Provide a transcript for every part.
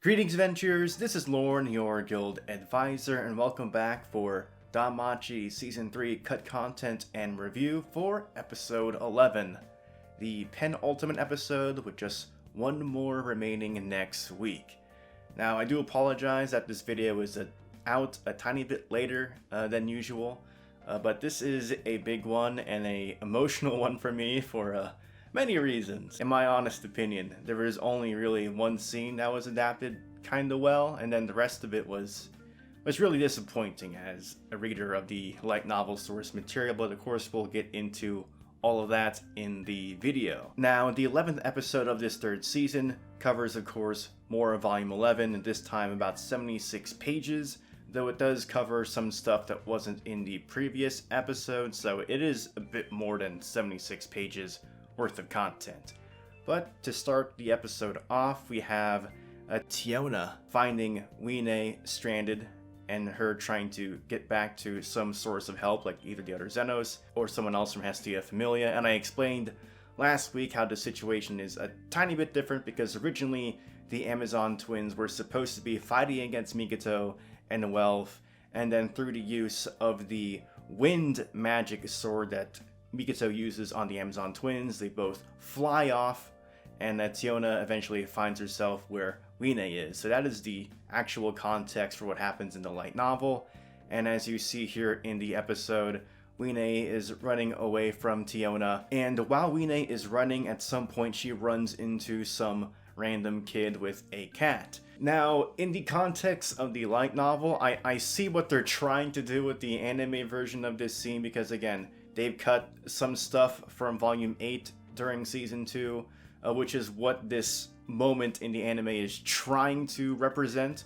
Greetings adventurers, this is Lorne, your guild advisor, and welcome back for DanMachi Season 3 Cut Content and Review for Episode 11. The penultimate episode with just one more remaining next week. Now, I do apologize that this video is out a tiny bit later than usual, but this is a big one and a emotional one for me for many reasons. In my honest opinion, there was only really one scene that was adapted kinda well, and then the rest of it was really disappointing as a reader of the light novel source material, but of course we'll get into all of that in the video. Now, the 11th episode of this third season covers, of course, more of Volume 11, and this time about 76 pages, though it does cover some stuff that wasn't in the previous episode, so it is a bit more than 76 pages worth of content. But to start the episode off, we have Tiona finding Wiene stranded and her trying to get back to some source of help, like either the other Xenos or someone else from Hestia Familia. And I explained last week how the situation is a tiny bit different because originally the Amazon twins were supposed to be fighting against Mikoto and Welf, and then through the use of the wind magic sword that Mikoto uses on the Amazon twins, they both fly off, and Tiona eventually finds herself where Wiene is. So that is the actual context for what happens in the light novel. And as you see here in the episode, Wiene is running away from Tiona, and while Wiene is running, at some point she runs into some random kid with a cat. Now, in the context of the light novel, I see what they're trying to do with the anime version of this scene, because again, they've cut some stuff from Volume 8 during Season 2, which is what this moment in the anime is trying to represent.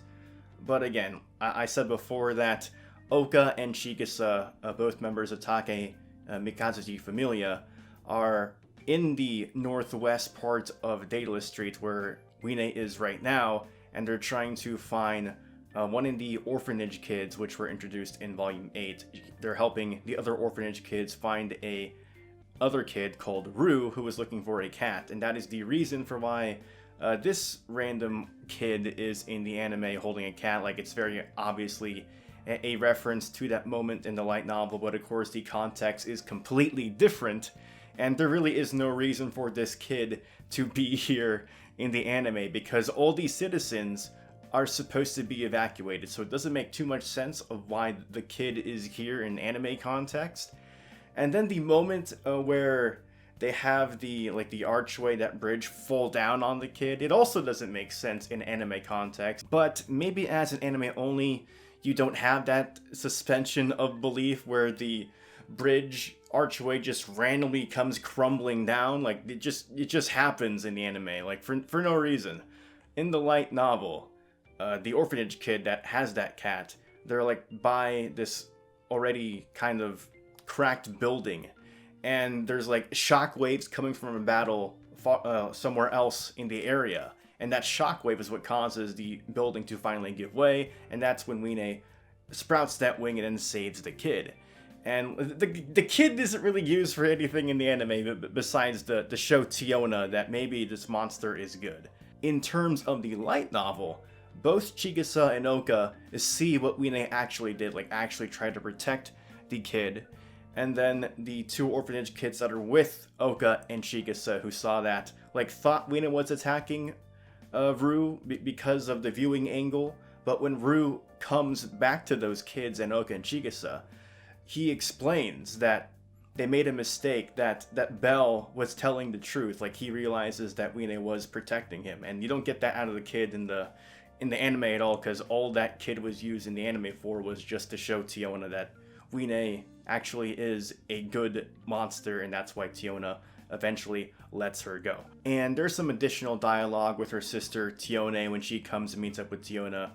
But again, I said before that Oka and Chigusa, both members of Take Mikazuchi Familia, are in the northwest part of Daedalus Street where Wiene is right now, and they're trying to find one of the orphanage kids, which were introduced in Volume 8. They're helping the other orphanage kids find a other kid called Rue who was looking for a cat, and that is the reason for why this random kid is in the anime holding a cat. Like, it's very obviously a reference to that moment in the light novel, but of course the context is completely different, and there really is no reason for this kid to be here in the anime because all these citizens are supposed to be evacuated, so it doesn't make too much sense of why the kid is here in anime context. And then the moment where they have the archway, that bridge, fall down on the kid, it also doesn't make sense in anime context. But maybe as an anime only, you don't have that suspension of belief where the bridge archway just randomly comes crumbling down. Like, it just happens in the anime, like for no reason. In the light novel, the orphanage kid that has that cat, they're like by this already kind of cracked building, and there's like shock waves coming from a battle somewhere else in the area, and that shockwave is what causes the building to finally give way, and that's when Wiene sprouts that wing and then saves the kid. And the kid isn't really used for anything in the anime besides the show Tiona that maybe this monster is good. In terms of the light novel, both Chigusa and Oka see what Wiene actually did, like actually tried to protect the kid. And then the two orphanage kids that are with Oka and Chigusa, who saw that, like, thought Wiene was attacking Rue because of the viewing angle. But when Rue comes back to those kids and Oka and Chigusa, he explains that they made a mistake, that Bell was telling the truth. Like, he realizes that Wiene was protecting him, and you don't get that out of the kid in the anime at all, because all that kid was used in the anime for was just to show Tiona that Wiene actually is a good monster, and that's why Tiona eventually lets her go. And there's some additional dialogue with her sister Tiona when she comes and meets up with Tiona,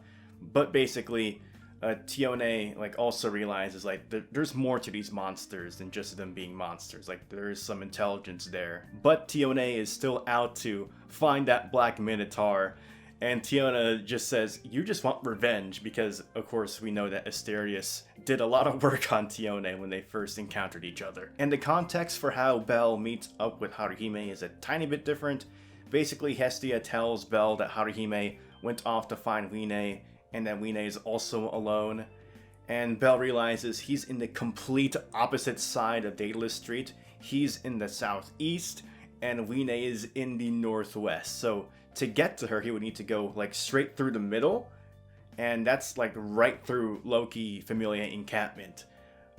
but basically Tiona like also realizes like there's more to these monsters than just them being monsters. Like, there's some intelligence there, but Tiona is still out to find that black minotaur. And Tiona just says, you just want revenge, because, of course, we know that Asterius did a lot of work on Tiona when they first encountered each other. And the context for how Bell meets up with Haruhime is a tiny bit different. Basically, Hestia tells Bell that Haruhime went off to find Wiene, and that Wiene is also alone. And Bell realizes he's in the complete opposite side of Daedalus Street. He's in the southeast, and Wiene is in the northwest. So to get to her, he would need to go like straight through the middle, and that's like right through Loki Familia encampment.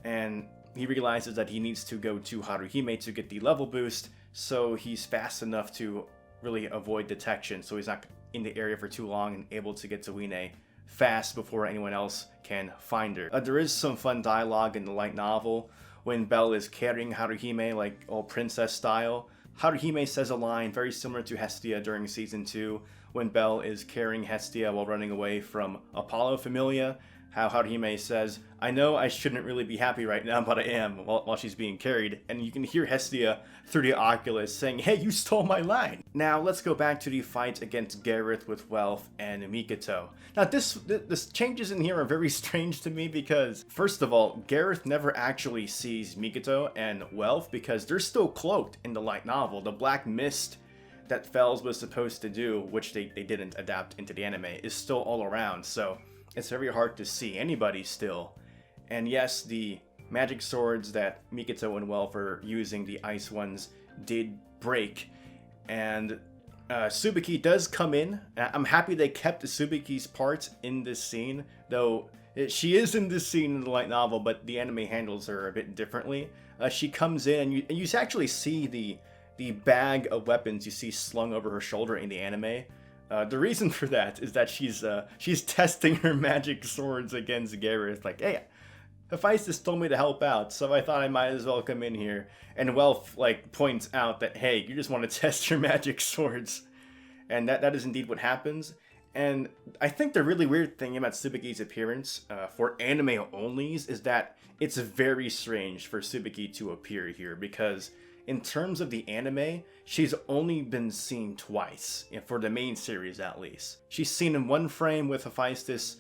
And he realizes that he needs to go to Haruhime to get the level boost, so he's fast enough to really avoid detection, so he's not in the area for too long and able to get to Wiene fast before anyone else can find her. There is some fun dialogue in the light novel when Bell is carrying Haruhime like all princess style. Haruhime says a line very similar to Hestia during season 2 when Bell is carrying Hestia while running away from Apollo Familia. How Haruhime says, "I know I shouldn't really be happy right now, but I am," while she's being carried. And you can hear Hestia through the Oculus saying, "Hey, you stole my line." Now, let's go back to the fight against Gareth with Welf and Mikoto. Now, this changes in here are very strange to me because, first of all, Gareth never actually sees Mikoto and Welf because they're still cloaked in the light novel. The black mist that Fells was supposed to do, which they didn't adapt into the anime, is still all around, so it's very hard to see anybody still. And yes, the magic swords that Mikoto and Welf are using, the ice ones, did break. And Tsubaki does come in. I'm happy they kept Tsubaki's part in this scene, though she is in this scene in the light novel, but the anime handles her a bit differently. She comes in, and you actually see the bag of weapons you see slung over her shoulder in the anime. The reason for that is that she's testing her magic swords against Gareth. Like, hey, Hephaestus told me to help out, so I thought I might as well come in here. And Welf like points out that, hey, you just want to test your magic swords, and that is indeed what happens. And I think the really weird thing about Tsubaki's appearance for anime onlys is that it's very strange for Tsubaki to appear here because, in terms of the anime, she's only been seen twice, for the main series at least. She's seen in one frame with Hephaestus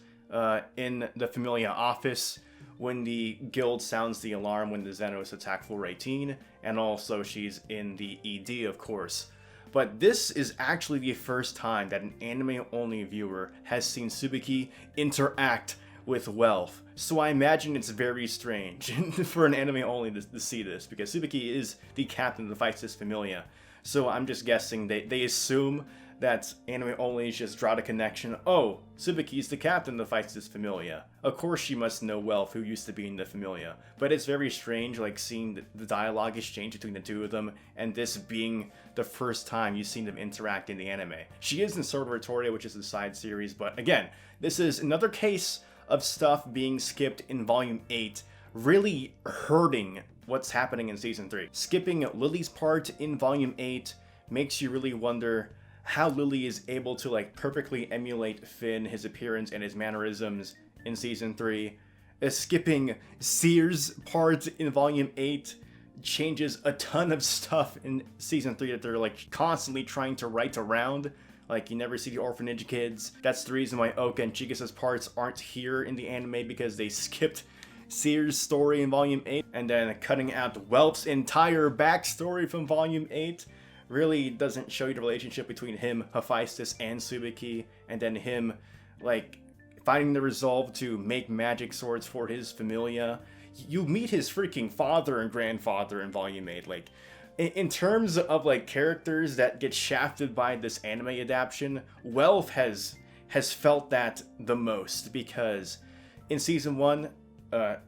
in the Familia office when the guild sounds the alarm when the Xenos attack floor 18, and also she's in the ED, of course. But this is actually the first time that an anime-only viewer has seen Tsubaki interact with Welf. So I imagine it's very strange for an anime only to see this, because Tsubaki is the captain of the Hephaestus Familia. So I'm just guessing they assume that anime only just draw the connection. Oh, Tsubaki's the captain of the Hephaestus Familia. Of course she must know Welf, who used to be in the Familia. But it's very strange, like, seeing the dialogue exchange between the two of them, and this being the first time you've seen them interact in the anime. She is in Sword of Victoria, which is a side series, but again, this is another case of stuff being skipped in Volume 8, really hurting what's happening in Season 3. Skipping Lily's part in Volume 8 makes you really wonder how Lily is able to like perfectly emulate Finn, his appearance and his mannerisms in Season 3. Skipping Sears' part in Volume 8 changes a ton of stuff in Season 3 that they're like constantly trying to write around. Like, you never see the orphanage kids. That's the reason why Oka and Chigasa's parts aren't here in the anime, because they skipped Sears' story in Volume 8, and then cutting out Welf's entire backstory from Volume 8 really doesn't show you the relationship between him, Hephaestus, and Tsubaki, and then him, like, finding the resolve to make magic swords for his Familia. You meet his freaking father and grandfather in Volume 8, like, in terms of, like, characters that get shafted by this anime adaptation, Welf has felt that the most, because in Season 1,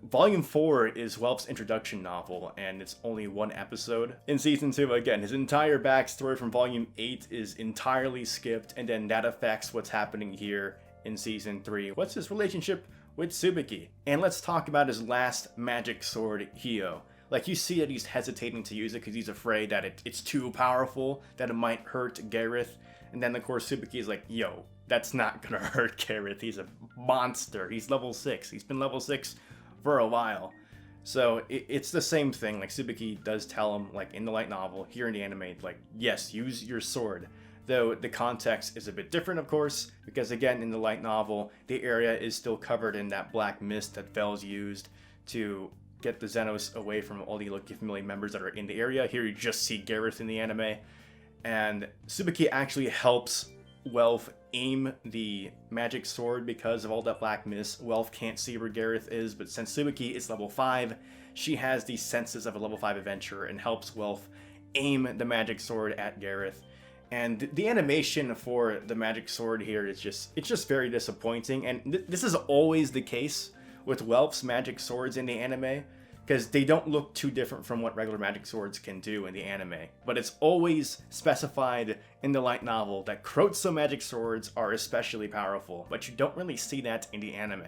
Volume 4 is Welf's introduction novel, and it's only one episode. In Season 2, again, his entire backstory from Volume 8 is entirely skipped, and then that affects what's happening here in Season 3. What's his relationship with Tsubaki? And let's talk about his last magic sword, Hio. Like, you see that he's hesitating to use it because he's afraid that it's too powerful, that it might hurt Gareth. And then, of course, Tsubaki is like, yo, that's not gonna hurt Gareth. He's a monster. He's level 6. He's been level 6 for a while. So it's the same thing. Like, Tsubaki does tell him, like, in the light novel, here in the anime, like, yes, use your sword. Though the context is a bit different, of course, because, again, in the light novel, the area is still covered in that black mist that Fells used to get the Xenos away from all the Loki family members that are in the area. Here you just see Gareth in the anime. And Tsubaki actually helps Welf aim the magic sword because of all that black mist. Welf can't see where Gareth is, but since Suzuki is level 5, she has the senses of a level 5 adventurer and helps Welf aim the magic sword at Gareth. And the animation for the magic sword here is just very disappointing. And this is always the case with Welf's magic swords in the anime, because they don't look too different from what regular magic swords can do in the anime. But it's always specified in the light novel that Krozo magic swords are especially powerful, but you don't really see that in the anime.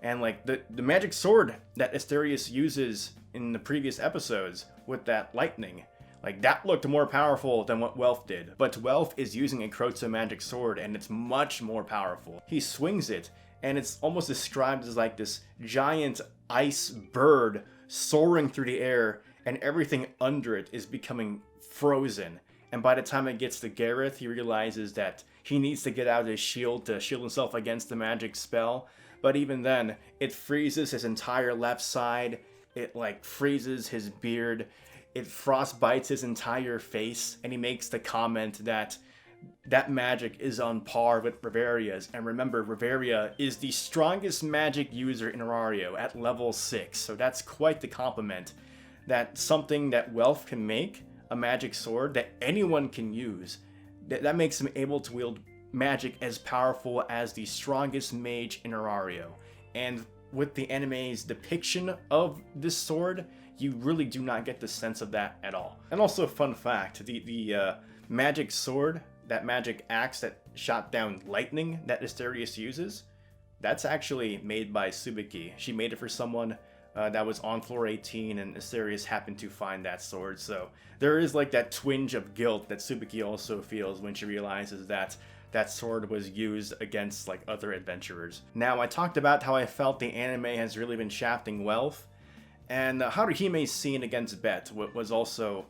And like the magic sword that Asterius uses in the previous episodes with that lightning, like that looked more powerful than what Welf did. But Welf is using a Krozo magic sword and it's much more powerful. He swings it and it's almost described as like this giant ice bird soaring through the air, and everything under it is becoming frozen. And by the time it gets to Gareth, he realizes that he needs to get out his shield to shield himself against the magic spell. But even then, it freezes his entire left side, it like freezes his beard, it frostbites his entire face, and he makes the comment that that magic is on par with Riveria's. And remember, Riveria is the strongest magic user in Arario at level 6, so that's quite the compliment. That something that Welf can make, a magic sword that anyone can use, that makes him able to wield magic as powerful as the strongest mage in Arario. And with the anime's depiction of this sword, you really do not get the sense of that at all. And also, fun fact, the magic sword, that magic axe that shot down lightning that Asterius uses, that's actually made by Suzuki. She made it for someone that was on floor 18, and Asterius happened to find that sword. So there is like that twinge of guilt that Suzuki also feels when she realizes that that sword was used against like other adventurers. Now, I talked about how I felt the anime has really been shafting Welf, and Haruhime's scene against Bete was also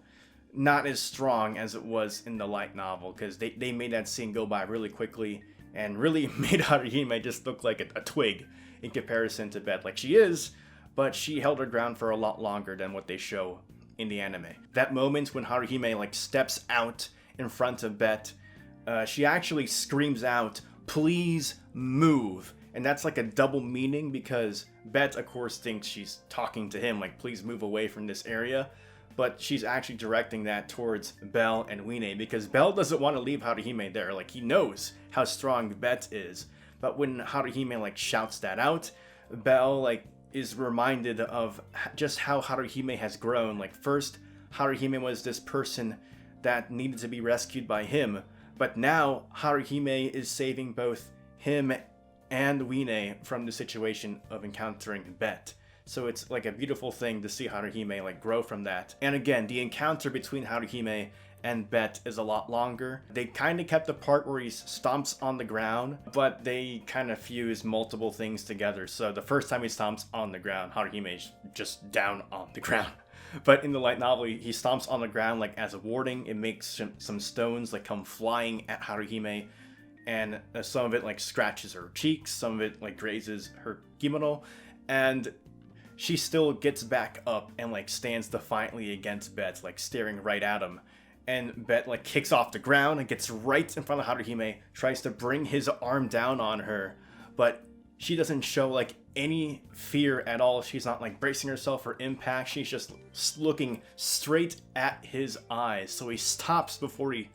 not as strong as it was in the light novel, because they made that scene go by really quickly and really made Haruhime just look like a twig in comparison to Bete. Like, she is, but she held her ground for a lot longer than what they show in the anime. That moment when Haruhime like steps out in front of Bete, she actually screams out, "Please move." And that's like a double meaning, because Bete, of course, thinks she's talking to him, like, please move away from this area. But she's actually directing that towards Bell and Wiene, because Bell doesn't want to leave Haruhime there. Like, he knows how strong Bete is. But when Haruhime like shouts that out, Bell like is reminded of just how Haruhime has grown. Like, first, Haruhime was this person that needed to be rescued by him, but now Haruhime is saving both him and Wiene from the situation of encountering Bete. So it's like a beautiful thing to see Haruhime like grow from that. And again, the encounter between Haruhime and Bete is a lot longer. They kind of kept the part where he stomps on the ground, but they kind of fuse multiple things together. So the first time he stomps on the ground, Haruhime's just down on the ground. But in the light novel, he stomps on the ground like as a warding. It makes some stones like come flying at Haruhime, and some of it like scratches her cheeks, some of it like grazes her kimono, and she still gets back up and like stands defiantly against Bete, like staring right at him. And Bete like kicks off the ground and gets right in front of Haruhime, tries to bring his arm down on her, but she doesn't show like any fear at all. She's not like bracing herself for impact. She's just looking straight at his eyes. So he stops before he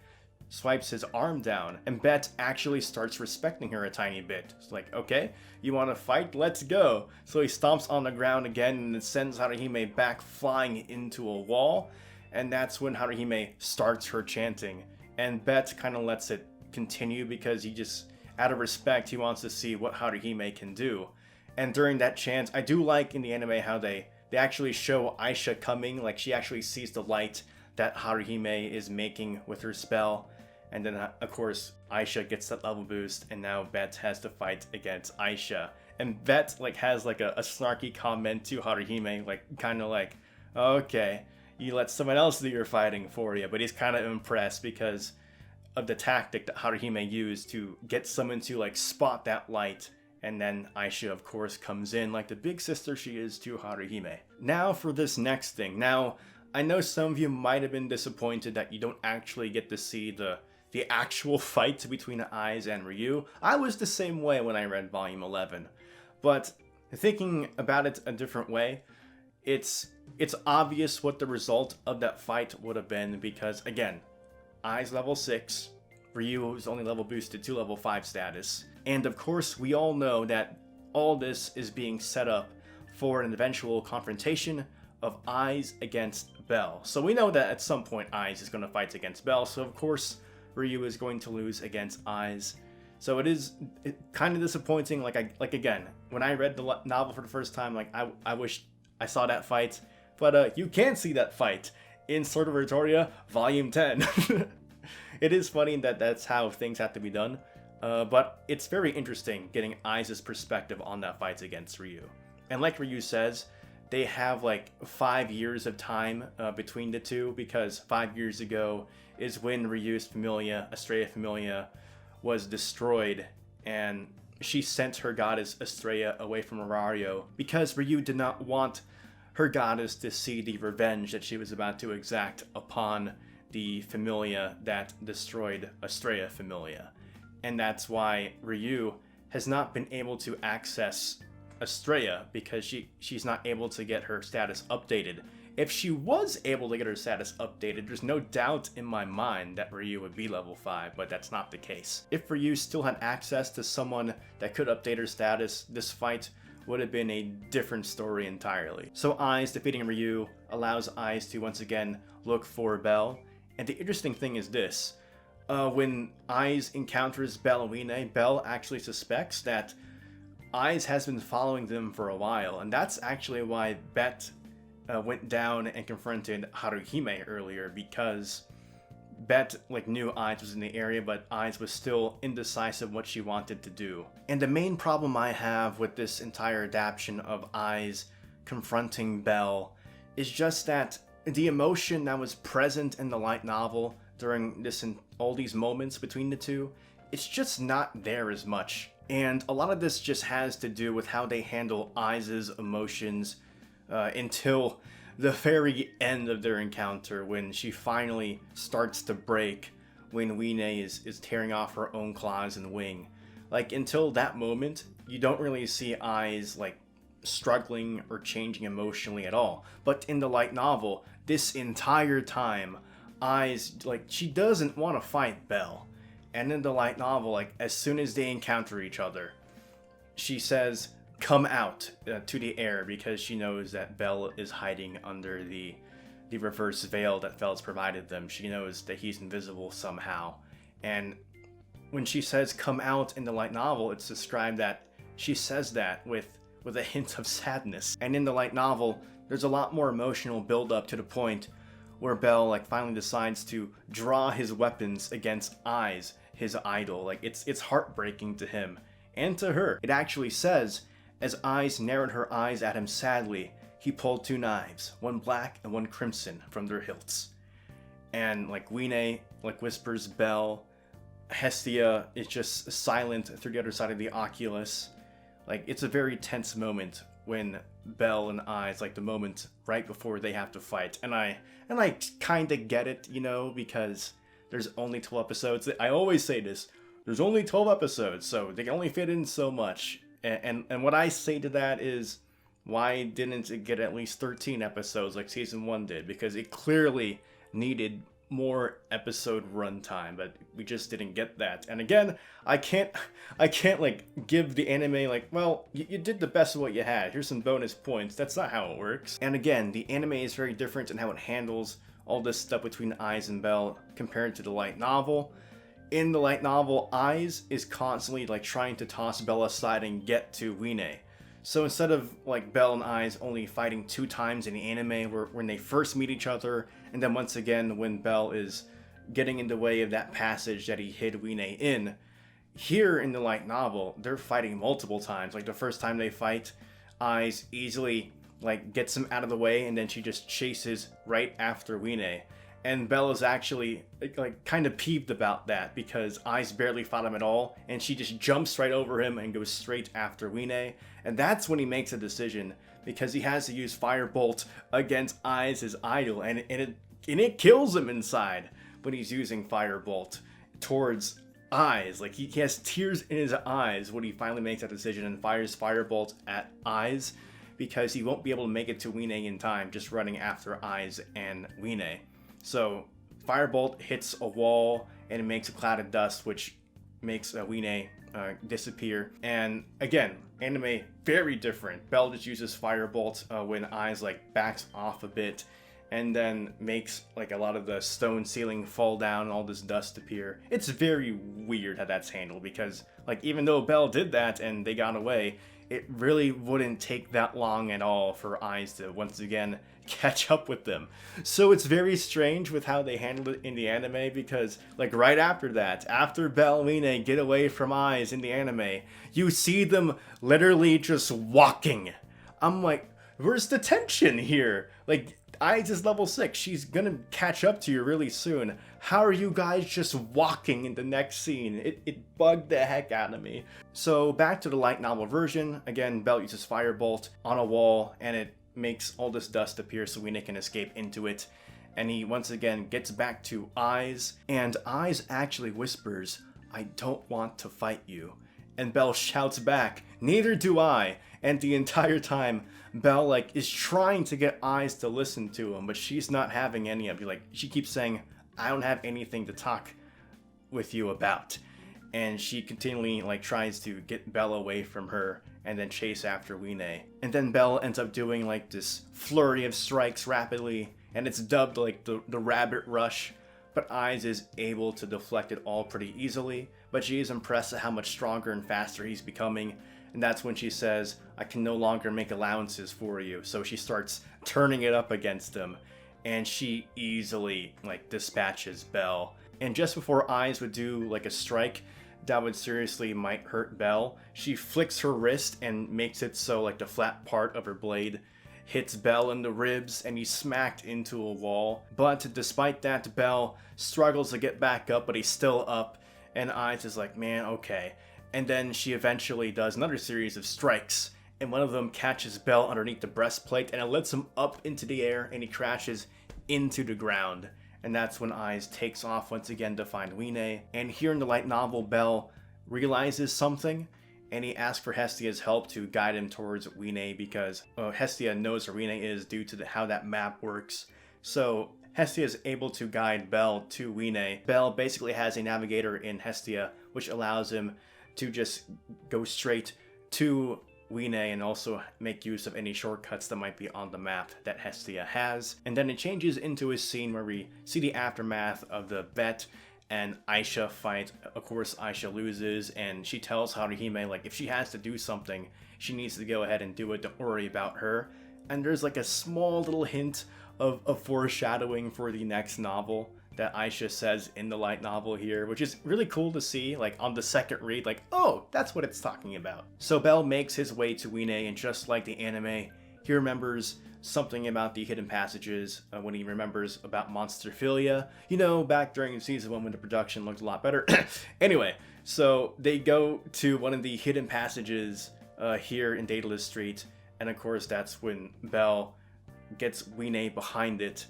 swipes his arm down, and Bete actually starts respecting her a tiny bit. It's like, okay, you want to fight? Let's go. So he stomps on the ground again, and it sends Haruhime back flying into a wall, and that's when Haruhime starts her chanting, and Bete kind of lets it continue because he just, out of respect, he wants to see what Haruhime can do. And during that chant, I do like in the anime how they actually show Aisha coming, like she actually sees the light that Haruhime is making with her spell. And then, of course, Aisha gets that level boost, and now Bete has to fight against Aisha. And Bete like has like a snarky comment to Haruhime, like kind of like, okay, you let someone else do your fighting for you. But he's kind of impressed because of the tactic that Haruhime used to get someone to like spot that light. And then Aisha, of course, comes in like the big sister she is to Haruhime. Now for this next thing. Now, I know some of you might have been disappointed that you don't actually get to see the the actual fight between Ais and Ryu. I was the same way when I read Volume 11. But thinking about it a different way, it's obvious what the result of that fight would have been because, again, Ais level 6, Ryu was only level boosted to level 5 status. And of course, we all know that all this is being set up for an eventual confrontation of Ais against Bell. So we know that at some point Ais is going to fight against Bell, so of course Ryu is going to lose against Ais. So it is kind of disappointing. Like again, when I read the novel for the first time, like I wish I saw that fight, but you can see that fight in Sword of Victoria Volume 10. It is funny that that's how things have to be done, but it's very interesting getting Ais' perspective on that fight against Ryu. And like Ryu says, they have like 5 years of time between the two, because 5 years ago is when Ryu's Familia, Estrella Familia, was destroyed, and she sent her goddess Estrella away from Arario because Ryu did not want her goddess to see the revenge that she was about to exact upon the Familia that destroyed Estrella Familia. And that's why Ryu has not been able to access Estrella, because she's not able to get her status updated. If she was able to get her status updated, there's no doubt in my mind that Ryu would be level 5, but that's not the case. If Ryu still had access to someone that could update her status, this fight would have been a different story entirely. So Ais defeating Ryu allows Ais to once again look for Bell. And the interesting thing is this. When Ais encounters Bell and Wiene, Bell actually suspects that Ais has been following them for a while, and that's actually why Bete went down and confronted Haruhime earlier, because Bete knew Ais was in the area, but Ais was still indecisive what she wanted to do. And the main problem I have with this entire adaptation of Ais confronting Bell is just that the emotion that was present in the light novel during all these moments between the two, it's just not there as much. And a lot of this just has to do with how they handle Ais' emotions until the very end of their encounter, when she finally starts to break, when Wiene is tearing off her own claws and wing. Until that moment, you don't really see Ais struggling or changing emotionally at all. But in the light novel, this entire time, Ais, she doesn't want to fight Bell. And in the light novel, as soon as they encounter each other, she says, "Come out," to the air, because she knows that Bell is hiding under the reverse veil that Bell's provided them. She knows that he's invisible somehow. And when she says "come out" in the light novel, it's described that she says that with a hint of sadness. And in the light novel, there's a lot more emotional build-up to the point where Bell finally decides to draw his weapons against Ais, his idol. It's heartbreaking to him and to her. It actually says, as Ais narrowed her eyes at him sadly, he pulled 2 knives, one black and one crimson, from their hilts. And Wiene whispers Bell. Hestia is just silent through the other side of the oculus. It's a very tense moment when Bell and Ais, the moment right before they have to fight. And I kind of get it, because there's only 12 episodes. I always say this, there's only 12 episodes, so they can only fit in so much. And what I say to that is, why didn't it get at least 13 episodes like season 1 did? Because it clearly needed more episode runtime, but we just didn't get that. And again, I can't give the anime well, you did the best of what you had, here's some bonus points. That's not how it works. And again, the anime is very different in how it handles all this stuff between Ais and Bell compared to the light novel. In the light novel, Ais is constantly trying to toss Bell aside and get to Wiene. So instead of Bell and Ais only fighting 2 times in the anime, when they first meet each other, and then once again when Bell is getting in the way of that passage that he hid Wiene in, here in the light novel, they're fighting multiple times. The first time they fight, Ais easily gets him out of the way, and then she just chases right after Wiene. And Bell is actually kind of peeved about that, because Ais barely fought him at all, and she just jumps right over him and goes straight after Wiene. And that's when he makes a decision, because he has to use Firebolt against Ais' idol, and it kills him inside when he's using Firebolt. towards Ais. Like, he has tears in his eyes when he finally makes that decision and fires Firebolt at Ais, because he won't be able to make it to Wiene in time, just running after Ais and Wiene. So Firebolt hits a wall and it makes a cloud of dust, which makes Wiene disappear. And again, anime very different. Bell just uses Firebolt when Ais like backs off a bit, and then makes like a lot of the stone ceiling fall down and all this dust appear. It's very weird how that's handled, because like even though Bell did that and they got away, it really wouldn't take that long at all for Ais to once again catch up with them. So it's very strange with how they handled it in the anime, because like right after that, after Bell and Wiene get away from Ais in the anime, you see them literally just walking. I'm like, where's the tension here? Like, Ais is level 6. She's gonna catch up to you really soon. How are you guys just walking in the next scene? It bugged the heck out of me. So back to the light novel version. Again, Bell uses Firebolt on a wall, and it makes all this dust appear so Wiene can escape into it. And he once again gets back to Ais, and Ais actually whispers, "I don't want to fight you." And Bell shouts back, "Neither do I." And the entire time, Bell like is trying to get Ais to listen to him, but she's not having any of it. Like, she keeps saying, "I don't have anything to talk with you about." And she continually like tries to get Bell away from her and then chase after Wiene. And then Bell ends up doing like this flurry of strikes rapidly, and it's dubbed like the Rabbit Rush. But Ais is able to deflect it all pretty easily, but she is impressed at how much stronger and faster he's becoming. And that's when she says, "I can no longer make allowances for you." So she starts turning it up against him, and she easily like dispatches Bell. And just before Ais would do like a strike that would seriously might hurt Bell, she flicks her wrist and makes it so like the flat part of her blade hits Bell in the ribs, and he's smacked into a wall. But despite that, Bell struggles to get back up, but he's still up, and Ais is like, man, okay. And then she eventually does another series of strikes, and one of them catches Bell underneath the breastplate, and it lets him up into the air, and he crashes into the ground. And that's when Ais takes off once again to find Wiene. And here in the light novel, Bell realizes something, and he asks for Hestia's help to guide him towards Wiene, because Hestia knows where Wiene is due to how that map works. So Hestia is able to guide Bell to Wiene. Bell basically has a navigator in Hestia, which allows him to just go straight to Wiene and also make use of any shortcuts that might be on the map that Hestia has. And then it changes into a scene where we see the aftermath of the Bete and Aisha fight. Of course, Aisha loses, and she tells Haruhime like if she has to do something, she needs to go ahead and do it. Don't worry about her. And there's like a small little hint of foreshadowing for the next novel that Aisha says in the light novel here, which is really cool to see, like on the second read, like, oh, that's what it's talking about. So Bell makes his way to Wiene, and just like the anime, he remembers something about the hidden passages when he remembers about monsterphilia, you know, back during season 1 when the production looked a lot better. Anyway, so they go to one of the hidden passages here in Daedalus Street, and of course that's when Bell gets Wiene behind it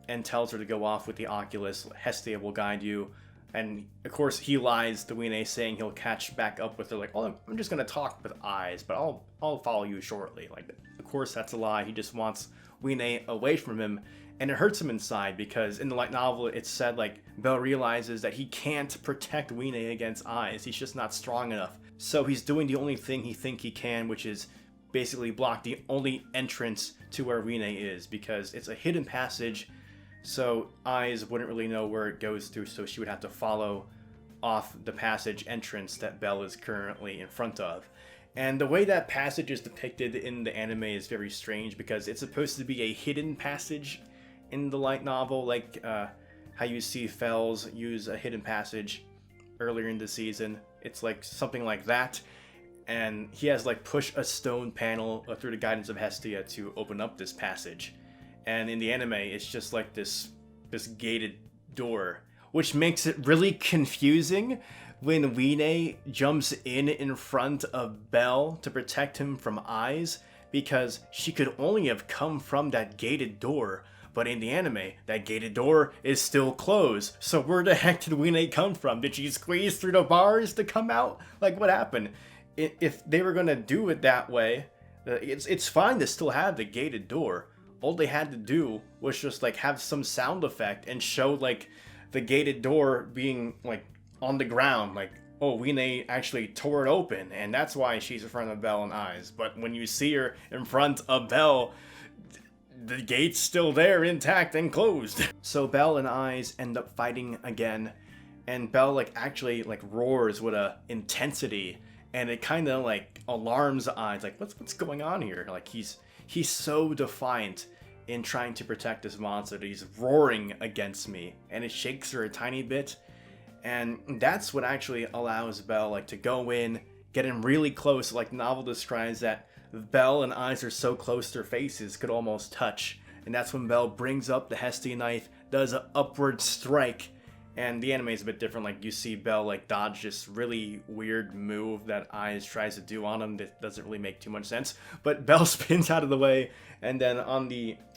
and tells her to go off with the Oculus. Hestia will guide you. And of course he lies to Wiene, saying he'll catch back up with her, like, oh, I'm just gonna talk with Ais, but I'll follow you shortly. Like, of course that's a lie. He just wants Wiene away from him, and it hurts him inside, because in the light novel it's said like Bell realizes that he can't protect Wiene against Ais. He's just not strong enough. So he's doing the only thing he think he can, which is basically block the only entrance to where Wiene is, because it's a hidden passage. So Ais wouldn't really know where it goes to, so she would have to follow off the passage entrance that Bell is currently in front of. And the way that passage is depicted in the anime is very strange, because it's supposed to be a hidden passage in the light novel, like how you see Fells use a hidden passage earlier in the season. It's like something like that. And he has like push a stone panel through the guidance of Hestia to open up this passage. And in the anime, it's just like this gated door, which makes it really confusing when Wiene jumps in front of Bell to protect him from Ais, because she could only have come from that gated door. but in the anime, that gated door is still closed. So where the heck did Wiene come from? Did she squeeze through the bars to come out? Like, what happened? If they were gonna do it that way, it's fine to still have the gated door. All they had to do was just like have some sound effect and show like the gated door being like on the ground, like, oh, Wiene actually tore it open, and that's why she's in front of Bell and Ais. But when you see her in front of Bell, the gate's still there, intact and closed. So Bell and Ais end up fighting again, and Bell like actually like roars with a intensity, and it kind of like alarms Ais, like what's going on here? Like he's so defiant in trying to protect this monster that he's roaring against me, and it shakes her a tiny bit. And that's what actually allows Bell like to go in, get in really close, like the novel describes that Bell and Ais are so close their faces could almost touch. And that's when Bell brings up the Hestia knife, does an upward strike, and the anime is a bit different. Like you see Bell like dodge this really weird move that Ais tries to do on him that doesn't really make too much sense. But Bell spins out of the way, and then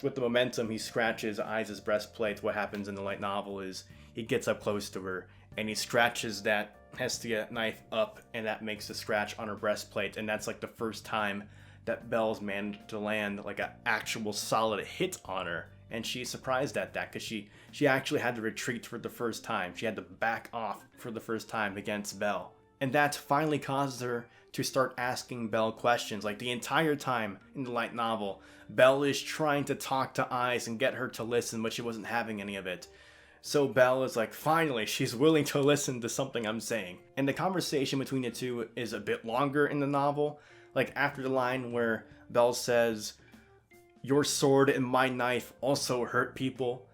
with the momentum he scratches Ais' breastplate. What happens in the light novel is he gets up close to her and he scratches that Hestia knife up, and that makes the scratch on her breastplate. And that's like the first time that Bell's managed to land like an actual solid hit on her. And she's surprised at that because she actually had to retreat for the first time. She had to back off for the first time against Bell. And that finally causes her to start asking Bell questions. Like the entire time in the light novel, Bell is trying to talk to Ais and get her to listen, but she wasn't having any of it. So Bell is like, finally, she's willing to listen to something I'm saying. And the conversation between the two is a bit longer in the novel. Like after the line where Bell says, "Your sword and my knife also hurt people."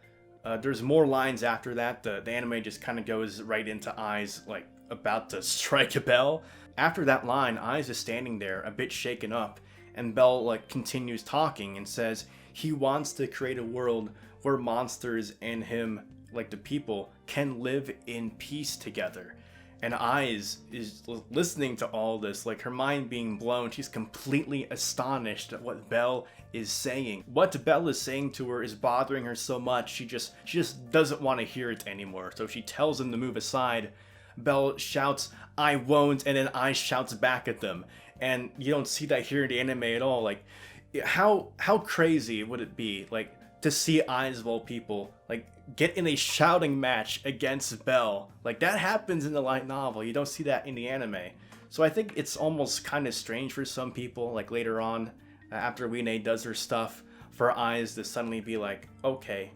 There's more lines after that. The anime just kind of goes right into Ais like about to strike a Bell. After that line, Ais is standing there a bit shaken up, and Bell like continues talking and says he wants to create a world where monsters and him, like the people, can live in peace together. And Ais is listening to all this, like her mind being blown. She's completely astonished at what Bell is saying. What Bell is saying to her is bothering her so much, she just doesn't want to hear it anymore. So she tells him to move aside. Bell shouts, "I won't," and then Ais shouts back at them. And you don't see that here in the anime at all. Like, how crazy would it be, like, to see Ais of all people, like, get in a shouting match against Bell? Like, that happens in the light novel. You don't see that in the anime. So I think it's almost kind of strange for some people, like later on, after Wiene does her stuff, for Ais to suddenly be like, okay,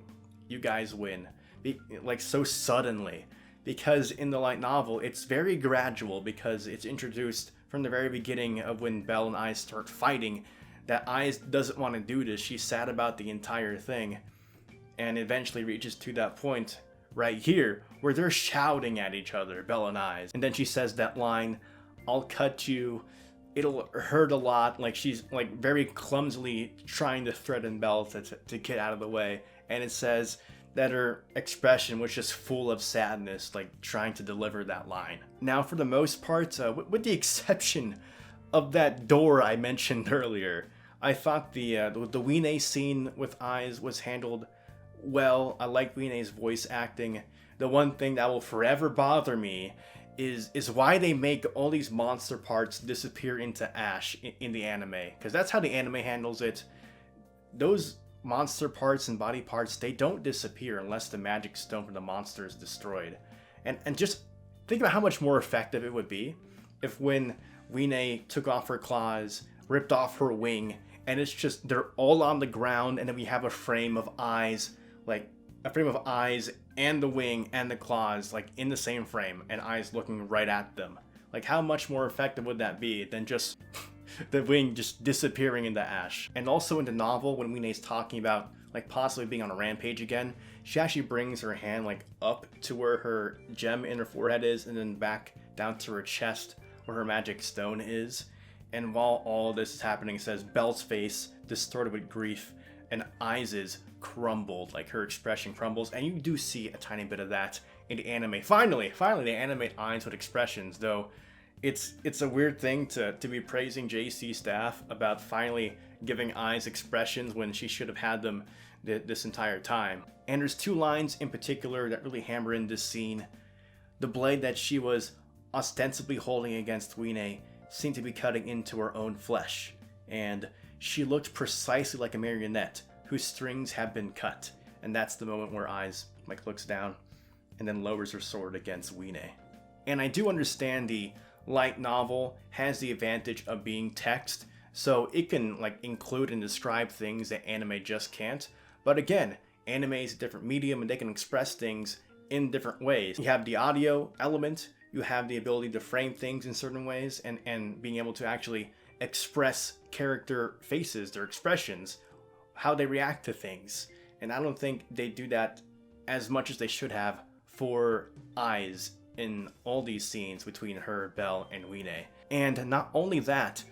you guys win. Like, so suddenly. Because in the light novel, it's very gradual, because it's introduced from the very beginning of when Bell and Ais start fighting, that Ais doesn't want to do this. She's sad about the entire thing. And eventually reaches to that point right here where they're shouting at each other, Bell and Ais. And then she says that line, "I'll cut you, it'll hurt a lot." Like she's like very clumsily trying to threaten Bell to get out of the way. And it says that her expression was just full of sadness, like trying to deliver that line. Now for the most part, with the exception of that door I mentioned earlier, I thought the Wiene scene with Ais was handled well. I like Wiene's voice acting. The one thing that will forever bother me is why they make all these monster parts disappear into ash in the anime, because that's how the anime handles it. Those monster parts and body parts, they don't disappear unless the magic stone from the monster is destroyed. And just think about how much more effective it would be if when Wiene took off her claws, ripped off her wing, and it's just, they're all on the ground, and then we have a frame of Ais, like a frame of Ais and the wing and the claws, like in the same frame, and Ais looking right at them. Like, how much more effective would that be than just the wing just disappearing into ash? And also in the novel, when Wiene's talking about like possibly being on a rampage again, she actually brings her hand like up to where her gem in her forehead is, and then back down to her chest where her magic stone is. And while all this is happening, it says Bell's face distorted with grief, and Ais's crumbled, like her expression crumbles. And you do see a tiny bit of that in the anime. Finally, they animate Ais with expressions, though it's a weird thing to be praising JC staff about finally giving Ais expressions when she should have had them this entire time. And there's two lines in particular that really hammer in this scene. The blade that she was ostensibly holding against Wiene seemed to be cutting into her own flesh, and she looked precisely like a marionette whose strings have been cut. And that's the moment where Ais looks down and then lowers her sword against Wiene. And I do understand the light novel has the advantage of being text, so it can include and describe things that anime just can't. But again, anime is a different medium and they can express things in different ways. You have the audio element, you have the ability to frame things in certain ways, and being able to actually express character faces, their expressions, how they react to things. And I don't think they do that as much as they should have for Ais in all these scenes between her, Bell, and Wiene. And not only that,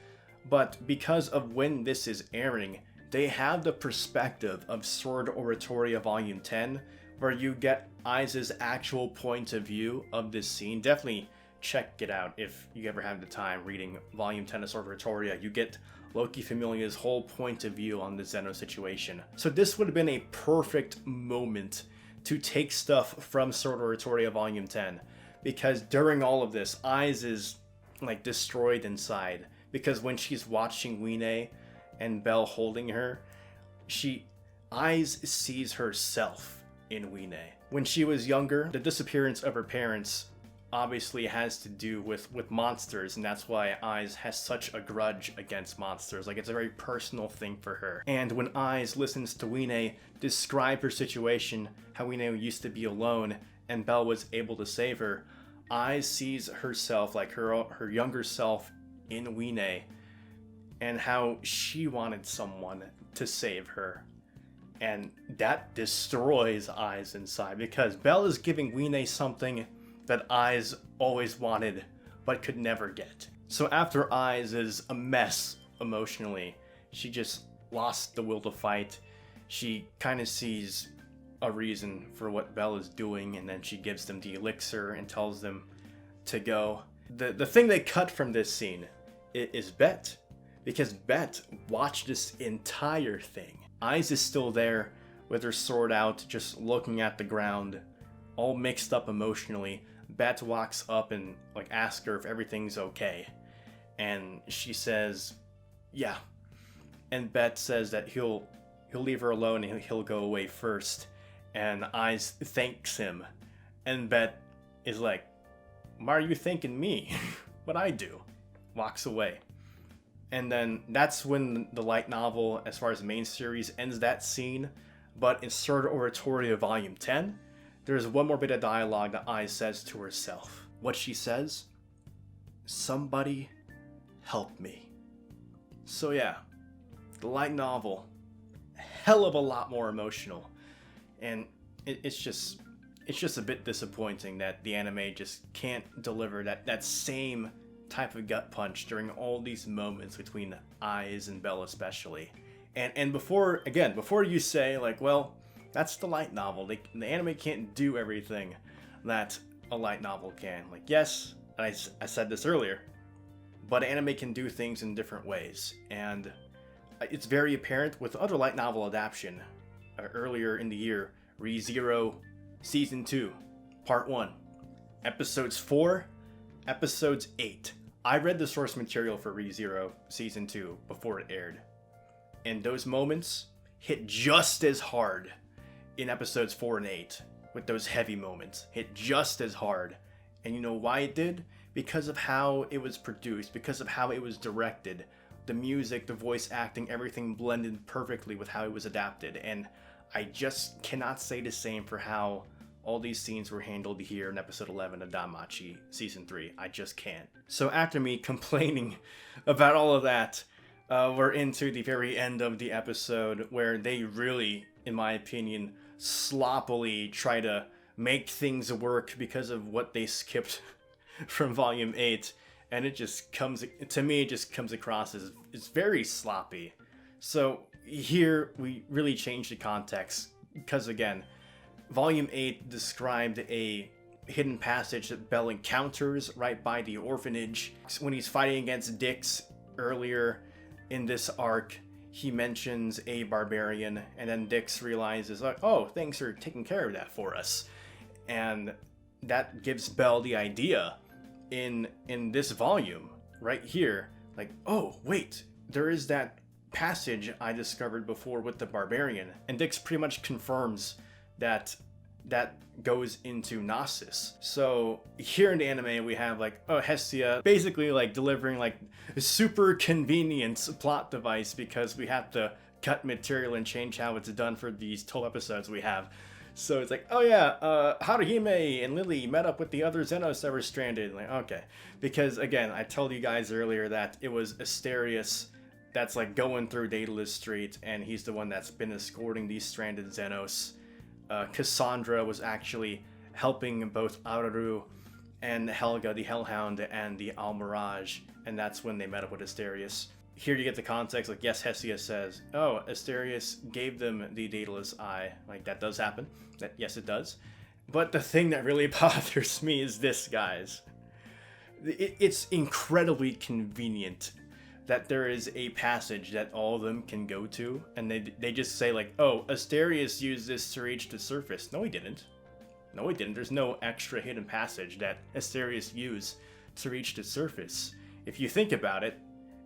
but because of when this is airing, they have the perspective of Sword Oratoria Volume 10, where you get Ais' actual point of view of this scene. Definitely check it out if you ever have the time reading Volume 10 of Sword Oratoria. You get Loki Familia's whole point of view on the Xenos situation. So this would have been a perfect moment to take stuff from Sword Oratoria Volume 10. Because during all of this, Ais is destroyed inside. Because when she's watching Wiene and Bell holding her, Ais sees herself in Wiene. When she was younger, the disappearance of her parents obviously has to do with monsters, and that's why Ais has such a grudge against monsters. It's a very personal thing for her. And when Ais listens to Wiene describe her situation, how Wiene used to be alone and Bell was able to save her, Ais sees herself, her younger self, in Wiene, and how she wanted someone to save her. And that destroys Ais inside, because Bell is giving Wiene something that Ais always wanted but could never get. So after Ais is a mess emotionally, she just lost the will to fight. She kind of sees a reason for what Bell is doing, and then she gives them the elixir and tells them to go. The thing they cut from this scene is Bete, because Bete watched this entire thing. Ais is still there with her sword out, just looking at the ground, all mixed up emotionally. Bete walks up and asks her if everything's okay, and she says, yeah. And Bete says that he'll leave her alone and he'll go away first. And Ais thanks him, and Bete is like, why are you thanking me? What I do? Walks away. And then that's when the light novel, as far as the main series, ends that scene. But in Sword Oratoria Volume 10, there's one more bit of dialogue that Ais says to herself. What she says? Somebody help me. So yeah, the light novel, hell of a lot more emotional. And it's just a bit disappointing that the anime just can't deliver that same type of gut punch during all these moments between Ais and Bell especially. And before you say well, that's the light novel. The anime can't do everything that a light novel can. Yes, I said this earlier, but anime can do things in different ways, and it's very apparent with other light novel adaptation. Earlier in the year, Re:Zero Season 2, Part 1, Episodes 4, Episodes 8. I read the source material for Re:Zero Season 2 before it aired, and those moments hit just as hard in Episodes 4 and 8, with those heavy moments. Hit just as hard. And you know why it did? Because of how it was produced, because of how it was directed. The music, the voice acting, everything blended perfectly with how it was adapted. And I just cannot say the same for how all these scenes were handled here in episode 11 of DanMachi Season 3. I just can't. So after me complaining about all of that, we're into the very end of the episode, where they really, in my opinion, sloppily try to make things work because of what they skipped from Volume 8. And it just comes across as it's very sloppy. So here we really change the context, because again, Volume 8 described a hidden passage that Bell encounters right by the orphanage. When he's fighting against Dix earlier in this arc, he mentions a barbarian, and then Dix realizes, like, oh, thanks for taking care of that for us. And that gives Bell the idea in this volume right here, like, oh, wait, there is that passage I discovered before with the barbarian. And Dix pretty much confirms that goes into Gnosis. So here in the anime we have like, oh, Hestia basically like delivering like a super convenient plot device because we have to cut material and change how it's done for these 12 episodes we have. So it's like, oh yeah, Haruhime and Lily met up with the other Xenos that were stranded. Like, okay. Because again, I told you guys earlier that it was Asterius that's like going through Daedalus Street, and he's the one that's been escorting these stranded Xenos. Cassandra was actually helping both Auru and Helga, the Hellhound, and the Almirage, and that's when they met up with Asterius. Here you get the context, like, yes, Hestia says, oh, Asterius gave them the Daedalus Eye. Like, that does happen. Yes, it does. But the thing that really bothers me is this, guys. It's incredibly convenient that there is a passage that all of them can go to, and they just say like, oh, Asterius used this to reach the surface. No, he didn't. No, he didn't. There's no extra hidden passage that Asterius used to reach the surface. If you think about it,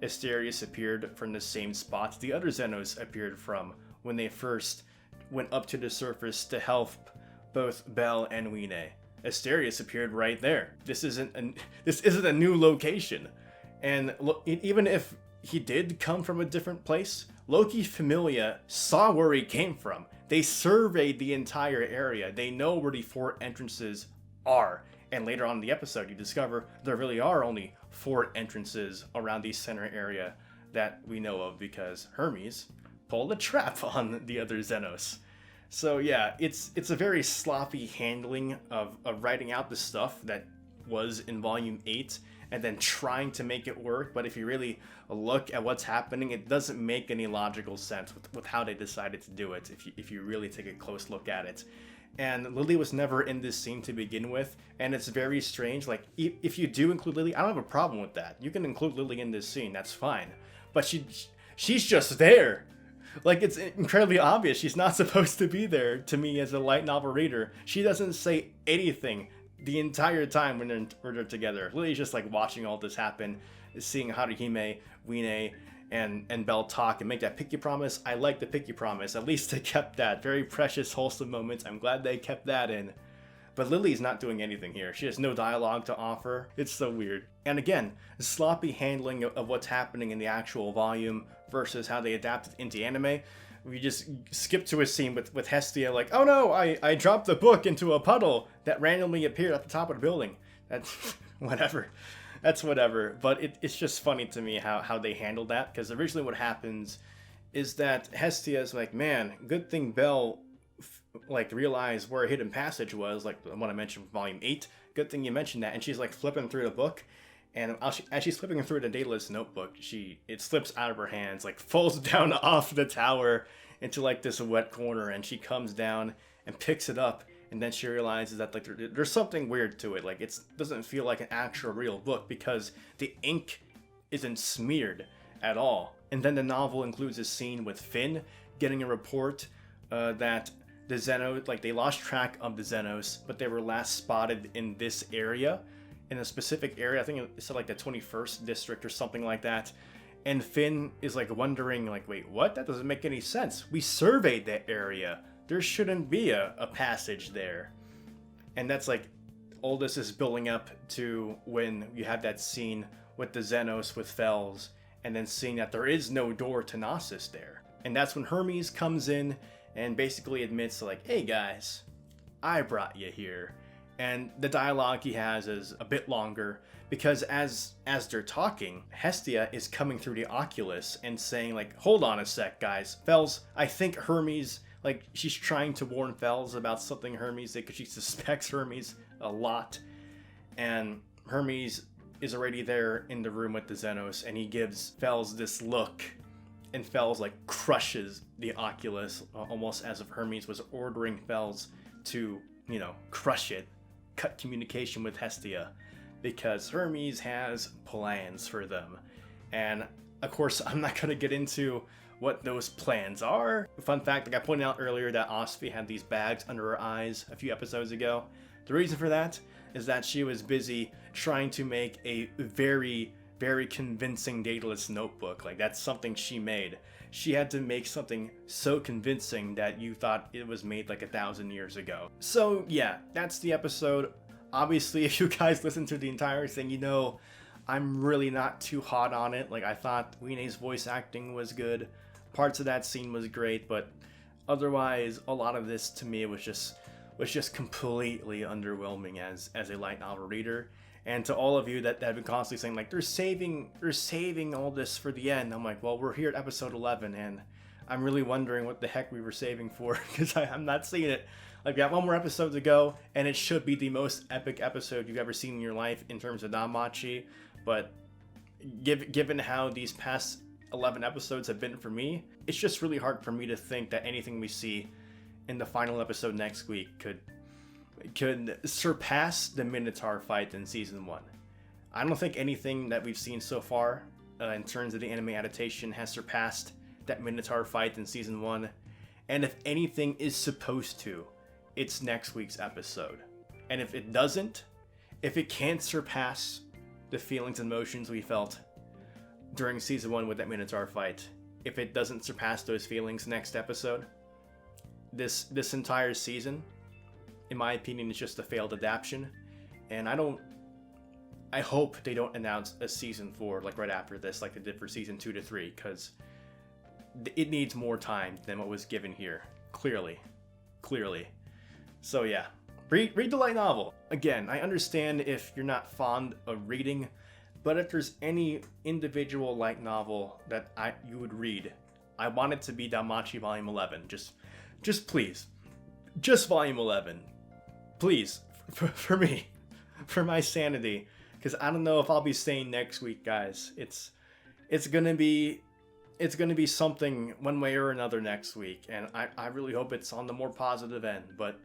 Asterius appeared from the same spot the other Xenos appeared from when they first went up to the surface to help both Bell and Wiene. Asterius appeared right there. This isn't a new location. And even if he did come from a different place, Loki Familia saw where he came from. They surveyed the entire area. They know where the 4 entrances are. And later on in the episode, you discover there really are only 4 entrances around the center area that we know of because Hermes pulled a trap on the other Xenos. So yeah, it's a very sloppy handling of writing out the stuff that was in Volume 8 and then trying to make it work. But if you really look at what's happening, it doesn't make any logical sense with how they decided to do it if you really take a close look at it. And Lily was never in this scene to begin with, and it's very strange. Like, if you do include Lily, I don't have a problem with that. You can include Lily in this scene, that's fine. But she's just there. Like, it's incredibly obvious she's not supposed to be there to me as a light novel reader. She doesn't say anything the entire time when they're together. Lily's just like watching all this happen, seeing Haruhime, Wiene, and Bell talk and make that picky promise. I like the picky promise. At least they kept that. Very precious, wholesome moments. I'm glad they kept that in. But Lily's not doing anything here. She has no dialogue to offer. It's so weird. And again, sloppy handling of what's happening in the actual volume versus how they adapted into anime. We just skip to a scene with Hestia like, oh no, I dropped the book into a puddle that randomly appeared at the top of the building. That's whatever. That's whatever. But it's just funny to me how they handled that, because originally what happens is that Hestia is like, man, good thing Bell like realized where a hidden passage was, like the one I mentioned from Volume 8. Good thing you mentioned that. And she's like flipping through the book. And as she's flipping through the Daedalus notebook, it slips out of her hands, like falls down off the tower into like this wet corner, and she comes down and picks it up, and then she realizes that like there's something weird to it. Like it doesn't feel like an actual real book because the ink isn't smeared at all. And then the novel includes a scene with Finn getting a report that the Xenos, like they lost track of the Xenos, but they were last spotted in this area. In a specific area, I think it's like the 21st district or something like that. And Finn is like wondering, like, wait, what? That doesn't make any sense. We surveyed that area. There shouldn't be a passage there. And that's like, all this is building up to when you have that scene with the Xenos with Fells, and then seeing that there is no door to Gnosis there. And that's when Hermes comes in and basically admits like, hey guys, I brought you here. And the dialogue he has is a bit longer because as they're talking, Hestia is coming through the Oculus and saying like, hold on a sec, guys. Fells, I think Hermes, like she's trying to warn Fells about something Hermes did because she suspects Hermes a lot. And Hermes is already there in the room with the Xenos, and he gives Fells this look, and Fells like crushes the Oculus almost as if Hermes was ordering Fells to, crush it. cut communication with Hestia because Hermes has plans for them. And of course, I'm not going to get into what those plans are. Fun fact, like I pointed out earlier that Osfi had these bags under her eyes a few episodes ago. The reason for that is that she was busy trying to make a very, very convincing Daedalus notebook. Like, that's something she made. She had to make something so convincing that you thought it was made like 1,000 years ago. So yeah, that's the episode. Obviously, if you guys listen to the entire thing, you know I'm really not too hot on it. Like, I thought Wiene's voice acting was good. Parts of that scene was great, but otherwise, a lot of this to me was just completely underwhelming as a light novel reader. And to all of you that have been constantly saying like they're saving all this for the end, I'm like, well, we're here at episode 11, and I'm really wondering what the heck we were saving for, because I'm not seeing it. Like, we have one more episode to go, and it should be the most epic episode you've ever seen in your life in terms of DanMachi. But given how these past 11 episodes have been for me, it's just really hard for me to think that anything we see in the final episode next week could surpass the Minotaur fight in season 1. I don't think anything that we've seen so far in terms of the anime adaptation has surpassed that Minotaur fight in season 1. And if anything is supposed to, it's next week's episode. And if it doesn't, if it can't surpass the feelings and emotions we felt during season 1 with that Minotaur fight, if it doesn't surpass those feelings next episode, this entire season, in my opinion, is just a failed adaptation. And I hope they don't announce a season 4 like right after this, like they did for season 2 to 3, because it needs more time than what was given here. Clearly. So yeah, read the light novel. Again, I understand if you're not fond of reading, but if there's any individual light novel that you would read, I want it to be DanMachi Volume 11. Just please. Just Volume 11. Please. For me. For my sanity. Because I don't know if I'll be staying next week, guys. It's gonna be something one way or another next week. And I really hope it's on the more positive end. But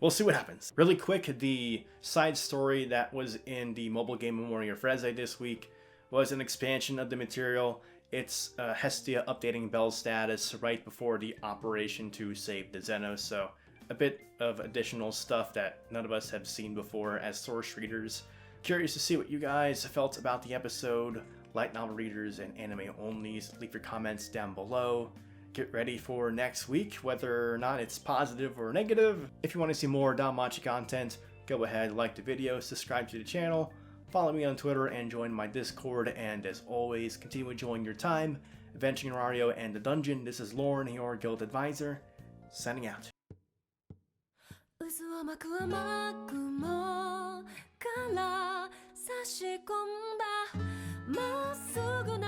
we'll see what happens. Really quick, the side story that was in the mobile game Memoria Freze this week was an expansion of the material. It's Hestia updating Bell's status right before the operation to save the Xenos, so a bit of additional stuff that none of us have seen before as source readers. Curious to see what you guys felt about the episode. Light novel readers and anime onlys, leave your comments down below. Get ready for next week, whether or not it's positive or negative. If you want to see more DanMachi content, go ahead, like the video, subscribe to the channel, follow me on Twitter, and join my Discord. And as always, continue enjoying your time, adventuring in Mario and the dungeon. This is Lauren, your guild advisor, signing out. 渦を巻く雨雲から差し込んだまっすぐな